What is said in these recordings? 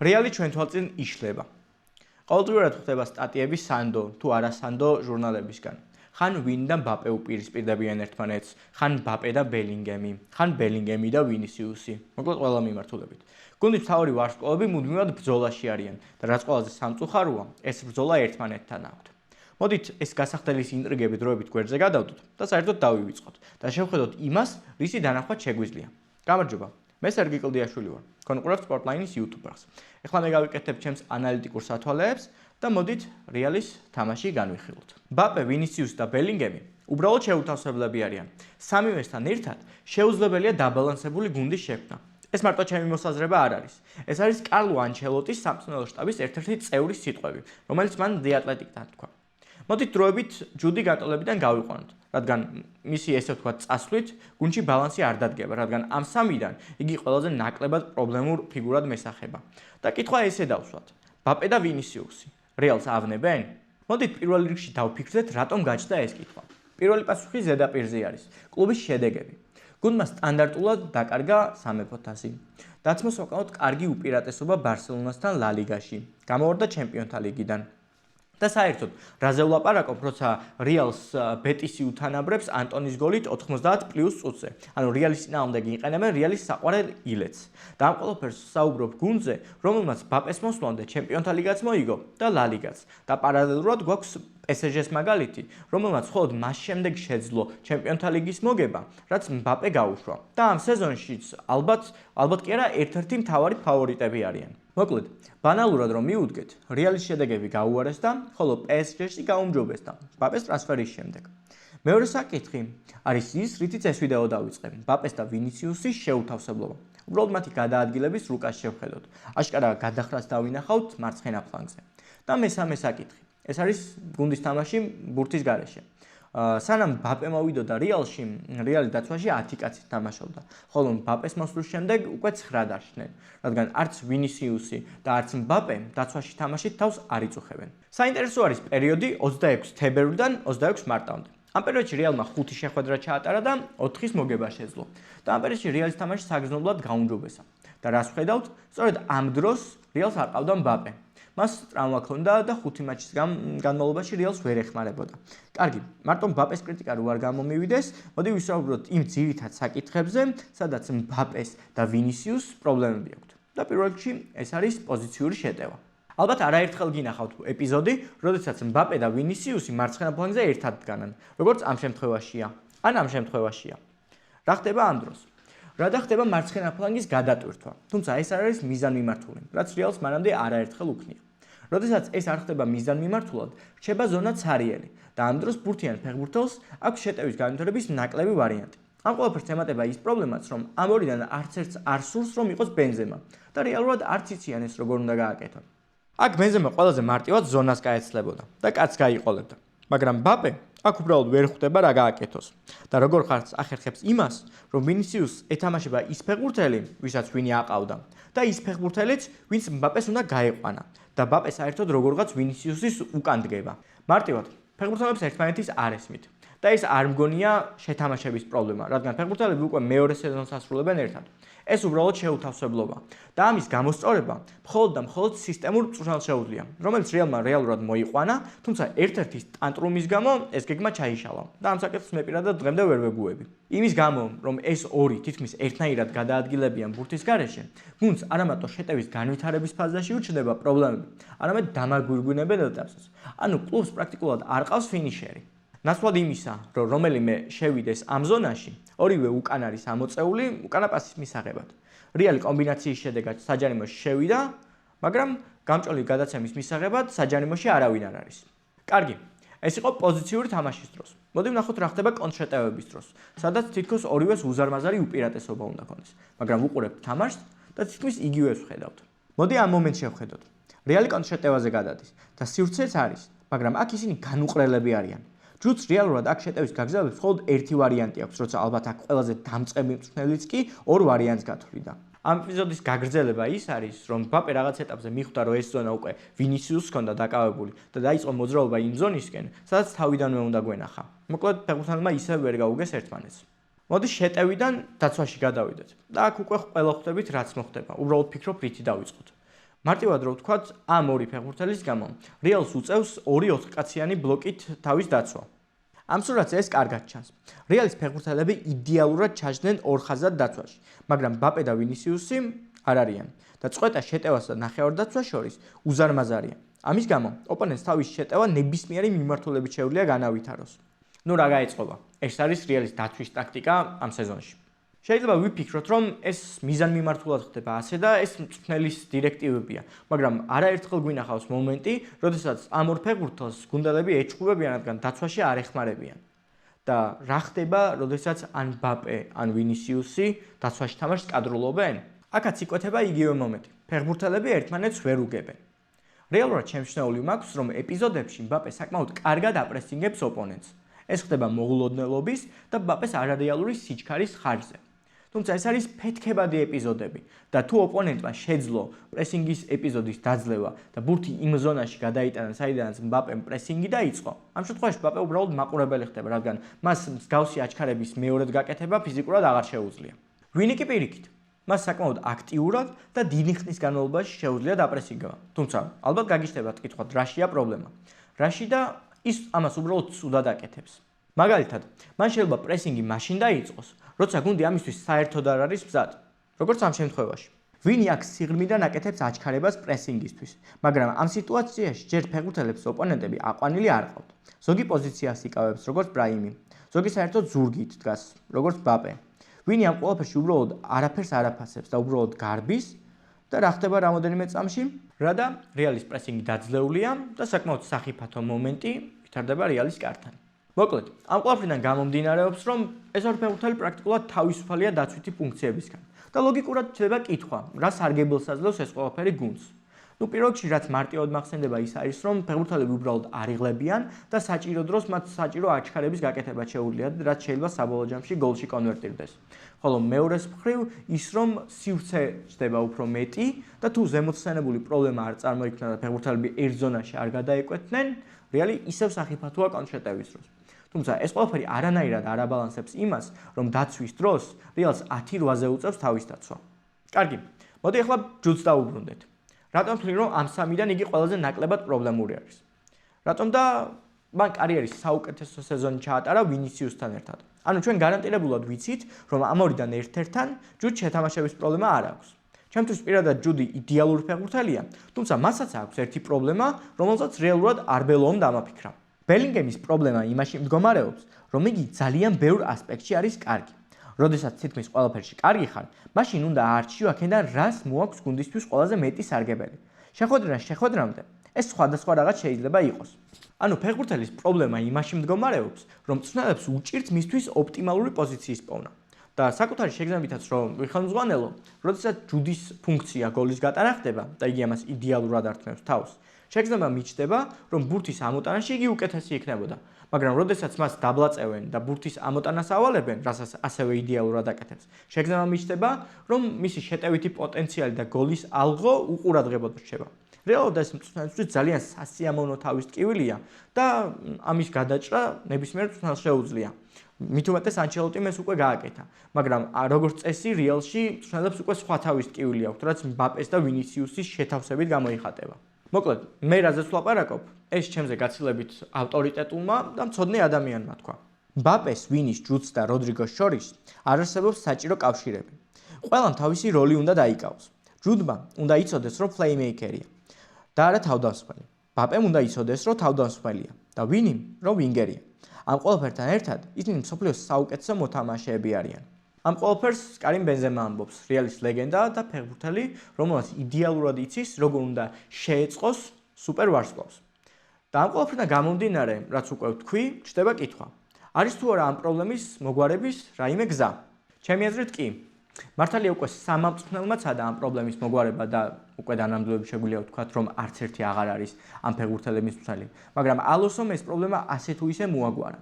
რეალი ჩვენ თვალწინ იშლება. ყოველდღიურად ხდება სტატიები სანდო თუ არა სანდო ჟურნალებისგან. ხან ვინ და მბაპე უპირისპირდებიან ერთმანეთს, ხან მბაპე და ბელინგემი, ხან ბელინგემი და ვინისიუსი. მოკლედ ყველა მიმართულებით. გუნდის მთავარი ვარსკვლავები მუდმივად ბრძოლაში არიან და რაც ყველაზე სამწუხაროა, ეს ბრძოლა ერთმანეთთან აქვთ. მოდით ეს გასახდელის ინტრიგები დროებით გვერდზე გადავდოთ და საერთოდ დავივიწყოთ და შევხედოთ იმას, რისი დანახვა შეგვიძლია. გამარჯობა. მე სერგი კლდიაშვილი ვარ. კონკურენტ სპორტლაინის YouTube-ს. ეხლა მე გავიკეთებ ჩემს ანალიტიკურ სათვალეებს და მოდით რეალის თამაში განვიხილოთ. მბაპე, ვინისიუსი და ბელინგემი უბრალოდ შეუთავსებლები არიან. სამივესთან ერთად შეუძლებელია დაბალანსებული გუნდის შექმნა. ეს მარტო ჩემი მოსაზრება არ არის. ეს არის კარლო ანჩელოტის სამწვრთნელო შტაბის ერთ-ერთი წევრის სიტყვები, რომელიც მან The Athletic-თან თქვა. მოდით დროებით ჯუდი გატოლებიდან გავიყვანოთ, რადგან მისი ესე ვთქვათ წასვლით გუნდში ბალანსი არ დადგება, რადგან ამ სამიდან იგი ყველაზე ნაკლებად პრობლემურ ფიგურად მესახება. და კითხვა ესე დავსვათ: მბაპე და ვინისიუსი რეალს ავნებენ? მოდით პირველ რიგში დავფიქრდეთ, რატომ გაჩნდა ეს კითხვა. პირველი პასუხი ზედაპირზე არის კლუბის შედეგები. გუნდმა სტანდარტულად დაკარგა სამეფო თასი. დაცმოს უკავოდ კარგი უპირატესობა ბარსელონასთან ლა ლიგაში. გამოვარდა ჩემპიონთა ლიგიდან. და საერთოდ რაზე ვლაპარაკობ, როცა რეალს ბეტისი უთანაბრებს ანტონის გოლით 90+ წუთზე. ანუ რეალის წინააღმდეგ იყენებენ რეალის საყვარელ ილეთს. და ამ ყველაფერს საუბრობ გუნდზე, რომელმაც მბაპეს მოსვლამდე ჩემპიონთა ლიგაც მოიგო და ლა ლიგაც. და პარალელურად გვაქვს PSG-ს მაგალითი, რომელმაც მხოლოდ მას შემდეგ შეძლო ჩემპიონთა ლიგის მოგება, რაც მბაპე გაუშვა. და ამ სეზონშიც ალბათ კი არა ერთ-ერთი მთავარი ფავორიტები არიან. მოკლედ, ბანალურად რომ მივუდგეთ, რეალის შედეგები გაუარეს და ხოლო PSG-ში გაუმჯობესდა მბაპეს ტრანსფერის შემდეგ. მეორე საკითხი არის ის, რითიც ეს ვიდეო დავიწყე, მბაპეს და ვინისიუსის შეუთავსებლობა. უბრალოდ მათი გადაადგილების რუკას შევხედოთ. აშკარა გადახრას დავინახავთ მარცხენა ფლანგზე. და მესამე საკითხი. ეს არის გუნდის თამაში ბურთის გარეშე. სანამ მბაპე მოვიდოდა რეალში, რეალი დაცვაში 10 კაცი თამაშობდა. ხოლო მბაპეს მოსვლის შემდეგ უკვე 9 დარჩნენ, რადგან არც ვინისიუსი და არც მბაპე დაცვაში თამაშით თავს არ იწუხებენ. საინტერესო არის პერიოდი 26 თებერვლიდან 26 მარტამდე. ამ პერიოდში რეალმა 5 შეხვედრა ჩაატარა და 4-ის მოგება შეძლო. და ამ პერიოდში რეალის თამაში საგრძნობლად გაუმჯობესა. და რას ვხედავთ? სწორედ ამ დროს რეალს არ ყავდა მბაპე. მას ტრავმა ჰქონდა და 5 მატჩის განმავლობაში რეალს ვერ ეხმარებოდა. კარგი, მარტო მბაპეს კრიტიკა რო არ გამომივიდეს, მოდი ვისაუბროთ იმ ძირითად საკითხებზე, სადაც მბაპეს და ვინისიუსს პრობლემები აქვთ. და პირველ რიგში ეს არის პოზიციური შეტევა. ალბათ არაერთხელ გინახავთ ეპიზოდი, როდესაც მბაპე და ვინისიუსი მარცხენა ფლანგზე ერთად დგანან, როგორც ამ შემთხვევაშია. ან ამ შემთხვევაშია. რა ხდება ამ დროს? რა ხდება მარცხენა ფლანგის გადატვირთვა. თუმცა ეს არ არის მიზანმიმართული, რაც რეალს მანამდე არაერთხელ უქნია. როდესაც ეს არ ხდება მიზანმიმართულად, რჩება ზონა ცარიელი და ამ დროს ბურთიან ფეხბურთელს აქვს შეტევის განვითარების ნაკლები ვარიანტი. ამ ყველაფერს ემატება ის პრობლემაც, რომ ამ ორიდან არც ერთს არ სურს, რომ იყოს ბენზემა და რეალურად არც იციან ეს როგორ უნდა გააკეთონ. აქ ბენზემა ყველაზე მარტივად ზონას გაეცლებოდა და კაცს გაიყოლებდა. მაგრამ მბაპე აქ უბრალოდ ვერ ხვდება რა გააკეთოს. და როგორ ხარც ახერხებს იმას, რომ ვინისიუსს ეთამაშება ის ფეხბურთელი, ვისაც ვინი აყავდა და ის ფეხბურთელიც, ვინც მბაპეს უნდა გაეყვანა და მბაპე საერთოდ როგორღაც ვინისიუსის უკან დგება. მარტივად ფეხბურთელებს ერთმანეთის არ ესმით და ეს არ მგონია შეთამაშების პრობლემა, რადგან ფეხბურთელები უკვე მეორე სეზონს ასრულებენ ერთად. ეს უბრალოდ შეუთავსებლობა და ამის გამოსწორება მხოლოდ და მხოლოდ სისტემურ მწვრთნელს შეუძლია, რომელიც რეალმა რეალურად მოიყვანა, თუმცა ერთ-ერთი ტანტრუმის გამო ეს გეგმა ჩაიშალა და ამ საკითხს მე პირადად დღემდე ვერ ვეგუები. იმის გამო, რომ ეს ორი თითქმის ერთნაირად გადაადგილებიან ბურთის გარეშე, გუნდს არამატო შეტევის განვითარების ფაზაში უჩნდება პრობლემები, არამედ დამაგვირგვინებელ ეტაპსაც. ანუ კლუბს პრაქტიკულად არ ყავს ფინიშერი. ნაცვლად იმისა, რომ რომელიმე შევიდეს ამ ზონაში, ორივე უკან არის ამოწეული უკანა პასის მისაღებად. რეალი კომბინაციის შედეგად საჯარიმოში შევიდა, მაგრამ გამჭოლი გადაცემის მისაღებად საჯარიმოში არავინ არ არის. კარგი, ეს იყო პოზიციური თამაშის დროს. მოდი ვნახოთ რა ხდება კონტრშეტევების დროს, სადაც თითქოს ორივეს უზარმაზარი უპირატესობა უნდა ქონდეს, მაგრამ ვუყურებთ თამაშს და თითქმის იგივეს ვხედავთ. მოდი ამ მომენტში ვხედოთ. რეალი კონტრშეტევაზე გადადის და სივრცეც არის, მაგრამ აქ ისინი განუყრელები არიან. ჯუს რეალურად აქ შეტევის გაგზავნების მხოლოდ ერთი ვარიანტი აქვს, როცა ალბათ აქ ყველაზე დამწყები მწვრთნელიც კი ორ ვარიანტს გათვლიდა. ამ ეპიზოდის გაგრძელება ის არის, რომ მბაპე რაღაც ეტაპზე მიხვდა, რომ ეს ზონა უკვე ვინისიუსს ჰქონდა დაკავებული და დაიწყო მოძრაობა იმ ზონისკენ, სადაც თავიდანვე უნდა გვენახა. მოკლედ ფეხბურთელმა ისევ ვერ გაუგეს ერთმანეთს. მოდი შეტევიდან დაცვაში გადავიდეთ. და აქ უკვე ყველა ხვდებით რაც მოხდება. უბრალოდ ფიქრობ რითი დავიწყოთ. მარტივად რო ვთქვათ, ამ ორი ფეხბურთელის გამო რეალს უწევს 2 4-კაციანი ბლოკით თავის დაცვა. ამ სურათს ეს კარგად ჩანს. რეალის ფეხბურთელები იდეალურად ჩაჯდნენ 2 ხაზად დაცვაში, მაგრამ მბაპე და ვინისიუსი არ არიან და წყვეტა შეტევას და ნახევარდაცვას შორის უზარმაზარია. ამის გამო ოპონენტს თავის შეტევა ნებისმიერი მიმართულებით შეუძლია განავითაროს. ნუ რა გაეწყობა? ეს არის რეალის დაცვის ტაქტიკა ამ სეზონში. შეიძლება ვიფიქროთ, რომ ეს მიზანმიმართულად ხდება ასე და ეს მწვრთნელის დირექტივებია, მაგრამ არაერთხელ გვინახავს მომენტი, როდესაც ამ ორ ფეხბურთელს გუნდელები ეჭვებიან, რადგან დაცვაში არ ეხმარებიან. და რა ხდება, როდესაც ან მბაპე, ან ვინისიუსი დაცვაში თამაშს კადრულობენ? აქაც იკვეთება იგივე მომენტი. ფეხბურთელები ერთმანეთს ვერ უგებენ. რეალურად შემჩნეული მაქვს, რომ ეპიზოდებში მბაპე საკმაოდ კარგად აპრესინგებს ოპონენტს. ეს ხდება მოულოდნელობის და მბაპეს არარეალური სიჩქარის ხარჯზე. თუმცა ეს არის ფეთქებადი ეპიზოდები და თუ ოპონენტმა შეძლო პრესინგის ეპიზოდის დაძლევა და ბურთი იმ ზონაში გადაიტანა, საიდანაც მბაპემ პრესინგი დაიწყო, ამ შემთხვევაში მბაპე უბრალოდ მაყურებელი ხდება, რადგან მას მსგავსი აჩქარების მეორედ გაკეთება ფიზიკურად აღარ შეუძლია. ვინი კი პირიქით, მას საკმაოდ აქტიურად და დიდი ხნის განმავლობაში შეუძლია დაპრესინგება. თუმცა ალბათ გაგიჩნდებათ კითხვა, რაშია პრობლემა? რაში და ის ამას უბრალოდ ცუდად აკეთებს. მაგალითად, მან შეიძლება პრესინგი მაშინ დაიწყოს, როცა გუნდი ამისთვის საერთოდ არ არის მზად. როგორც ამ შემთხვევაში. ვინი აქ სიღრმიდან აკეთებს აჩქარებას პრესინგისთვის, მაგრამ ამ სიტუაციაში ჯერ ფეხბურთელებს ოპონენტები აყვანილი არ ყავთ. ზოგი პოზიციას იკავებს, როგორც ბრაიმი, ზოგი საერთოდ ზურგით დგას, როგორც მბაპე. ვინი ამ ყველაფერში უბრალოდ არაფერს არ აფასებს და უბრალოდ გარბის და რა ხდება რამოდენიმე წამში? რადა რეალის პრესინგი დაძლეულია და საკმაოდ სახიფათო მომენტი ვითარდება რეალის კართან. მოკლედ, ამ ყველაფრიდან გამომდინარეობს, რომ ეს ორი ფეხბურთელი პრაქტიკულად თავისუფალია დაცვითი ფუნქციებისგან და ლოგიკურად ჩდება კითხვა, რა სარგებელს აძლევს ეს ყველაფერი გუნდს. ნუ პირველ რიგში რაც მარტივად მახსენდება ის არის, რომ ფეხბურთელები უბრალოდ არ იღლებიან და საჭირო დროს მათ საჭირო აჩქარების გაკეთება შეუძლიათ, რაც შეიძლება საბოლოო ჯამში გოლში კონვერტირდეს. ხოლო მეორეს მხრივ ის, რომ სივრცე ხდება უფრო მეტი და თუ ზემოხსენებული პრობლემა არ წარმოიქმნა და ფეხბურთელები ერთ ზონაში არ გადაეკვეთნენ, რეალი ისევ სახიფათოა კონშეტევის დროს. თუმცა ეს ყველაფერი არანაირად არ აბალანსებს იმას, რომ დაცვის დროს რეალს 10-8-ზე უწევს თავის დაცვა. კარგი, მოდი ახლა ჯუჯს დავუბრუნდეთ. რატომ ვთვლი, რომ ამ სამიდან იგი ყველაზე ნაკლებად პრობლემური არის? რატომ და მან კარიერის საუკეთესო სეზონი ჩაატარა ვინისიუსთან ერთად. ანუ ჩვენ გარანტირებულად ვიცით, რომ ამ ორიდან ერთ-ერთთან ჯუჯს შეთამაშების პრობლემა არ აქვს. ჩემთვის პირადად ჯუდი იდეალური ფეხბურთელია, თუმცა მასაც აქვს ერთი პრობლემა, რომელსაც რეალურად არ ბელოომ დამაფიქრა. ბელინგემის პრობლემა იმაში მდგომარეობს, რომ იგი ძალიან ბევრ ასპექტში არის კარგი. როდესაც თითქმის ყველაფერში კარგი ხარ, მაშინ უნდა აარჩიო აქედან რას მოაქვს გუნდისთვის ყველაზე მეტი სარგებელი. შეხვედრამდე ეს სხვადასხვა რაღაც შეიძლება იყოს. ანუ ფეხბურთელის პრობლემა იმაში მდგომარეობს, რომ მწვრთნელებს უჭირთ მისთვის ოპტიმალური პოზიციის პოვნა. და საკუთარი შეგრძნებითაც რომ ვიხელმძღვანელო, როდესაც ჯუდის ფუნქცია გოლის გატანა ხდება და იგი ამას იდეალურად ართმევს თავს. შეგრძნება მიჩნდება, რომ ბურთის ამოტანაში იგი უკეთესი იქნებოდა, მაგრამ როდესაც მას დაბლაწევენ და ბურთის ამოტანას ავალებენ, რასაც ასევე იდეალურად აკეთებს, შეგრძნება მიჩნდება, რომ მისი შეტევითი პოტენციალი და გოლის ალღო უყურადღებოდ რჩება. რეალურად ეს მწვრთნელისთვის ძალიან სასიამოვნო თავის ტკივილია და ამის გადაჭრა ნებისმიერ მწვრთნელს შეუძლია. მით უმეტეს ანჩელოტიმ ეს უკვე გააკეთა, მაგრამ როგორც წესი რეალში მწვრთნელებს უკვე სხვა თავის ტკივილი აქვთ, რაც მბაპეს და ვინისიუსის შეთავსებით გამოიხატება. მოკლედ, მე რაზეც ვლაპარაკობ, ეს ჩემზე გაცილებით ავტორიტეტულმა და მცოდნე ადამიანმა თქვა. მბაპეს, ვინის, ჯუდს და როდრიგოს შორის არ არსებობს საჭირო კავშირები. ყველამ თავისი როლი უნდა დაიკავოს. ჯუდმა უნდა იცოდეს, რომ პლეიმეიკერია და არა თავდამსხმელი. მბაპემ უნდა იცოდეს, რომ თავდამსხმელია და ვინიმ, რომ ვინგერია. ამ ყველაფერთან ერთად ისინი მსოფლიოს საუკეთესო მოთამაშეები არიან. ამ ყველაფერს კარიმ ბენზემა ამბობს, რეალის ლეგენდა და ფეხბურთელი, რომელსაც იდეალურად იცის, როგორ უნდა შეეწყოს სუპერ ვარსკვლავს. და ამ ყველაფერთან გამომდინარე, რაც უკვე ვთქვი, ჩნდება კითხვა. არის თუ არა ამ პრობლემის მოგვარების რაიმე გზა? ჩემი აზრით კი. მართალია უკვე სამ მწვრთნელმა ცადა ამ პრობლემის მოგვარება და უკვე დანამდვილებით შეგვიძლია ვთქვათ, რომ არც ერთი აღარ არის ამ ფეხბურთელების მცველი, მაგრამ ალოსომ ეს პრობლემა ასე თუ ისე მოაგვარა.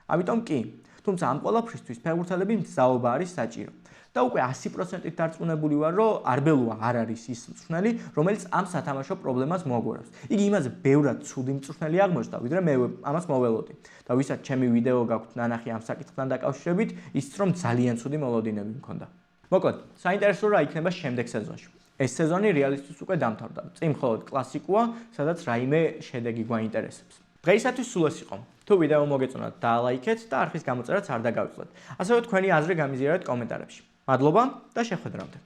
ამიტომ კი, თუმცა ამ ყველაფრისთვის ფეხბურთელები მგზავრობა არის საჭირო. და უკვე 100%-ით დარწმუნებული ვარ, რომ არბელოა არ არის ის მწვრთნელი, რომელიც ამ სათამაშო პრობლემას მოაგვარებს. იგი იმაზე ბევრად ცუდი მწვრთნელი აღმოჩნდა, ვიდრე მე ამას მოველოდი. და ვისაც ჩემი ვიდეო გაქვთ ნანახი ამ საკითხთან დაკავშირებით, ისიც რომ ძალიან ცუდი მოლოდინები მქონდა. მოკლედ, საინტერესო რა იქნება შემდეგ სეზონში. ეს სეზონი რეალისტის უკვე დამთავრდა. წინ მხოლოდ კლასიკოა, სადაც რაიმე შედეგი გვაინტერესებს. დღეისათვის სულ ეს იყო. თუ ვიდეო მოგეწონათ, დალაიქეთ და არხის გამოწერაც არ დაგავიწყდეთ. ასევე თქვენი აზრი გამიზიარეთ კომენტარებში. მადლობა და შეხვედრამდე.